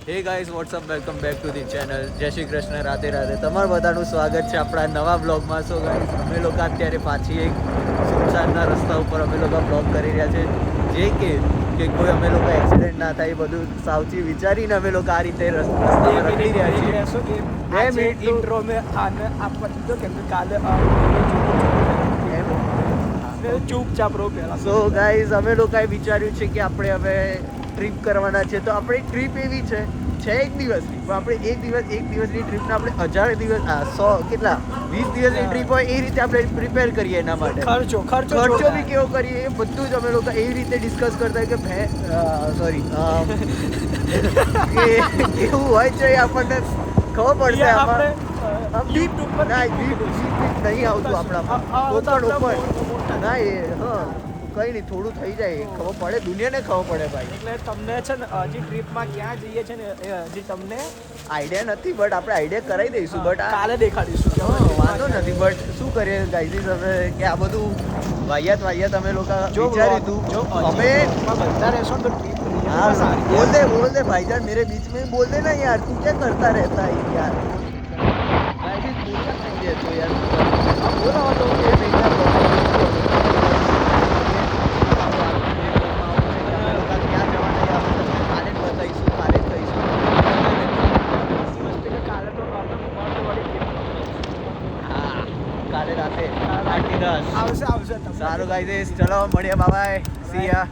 Hey guys WhatsApp welcome back to the channel જય શ્રી કૃષ્ણ રાધે રાધે તમારું બધાનું સ્વાગત છે આપણા નવા બ્લોગમાં. સો ગાઈઝ અમે લોકો અત્યારે પાછી એક સુમસાનના રસ્તા ઉપર અમે લોકો બ્લોગ કરી રહ્યા છે જે કે કોઈ અમે લોકો એક્સિડન્ટ ના થાય એ બધું સાવચી વિચારીને અમે લોકો આ રીતે રસ્તા રખડી રહ્યા છીએ. 2 મિનિટ ઇન્ટ્રો મેં આને આપવા દીધો કેમ કે કાલે ચૂપચાપ રહો પહેલા. સો ગાઈઝ અમે લોકોએ વિચાર્યું છે કે આપણે હવે ટ્રીપ કરવાના છે. તો આપણી ટ્રીપ એવી છે એક દિવસની, પણ આપણે એક દિવસની ટ્રીપને આપણે 1000 દિવસ 100 કેટલા 20 દિવસની ટ્રીપ હોય એ રીતે આપણે પ્રિપેર કરીએ. એના માટે ખર્ચો બી કેવો કરીએ એ બધું જ અમે લોકો એવી રીતે ડિસ્કસ કરતા કે કેવું હોય છે એ આપણને ખબર પડશે. આમાં લીપ ઉપર નહીં આવતું આપણામાં ના એ કઈ નહીં, થોડું થઈ જાય ખબર પડે, દુનિયાને ખબર પડે ભાઈ. એટલે તમને છે ને હજી ટ્રીપમાં ક્યાં જઈએ છે ને એ હજી તમને આઈડિયા નથી, બટ આપણે આઈડિયા કરાવી દઈશું. બટ કાલે દેખાડીશું. વાંધો નથી, બટ શું કરીએ ગાઈઝ હવે કે આ બધું વાહિયાત અમે લોકો વિચાર્યું હતું. અમે બધા રહેશો તો ટ્રીપ हाँ बोल दे भाईजान, मेरे बीच में बोल दे ना यार, तू क्या करता रहता है यार. गाइस बोलना चाहिए तो यार. अब बोला हो तो ये नहीं કાલે રાતે 8:10 આવશે સારું ગાઈઝ, ચલો મળીએ, બાય બાય, સી યા.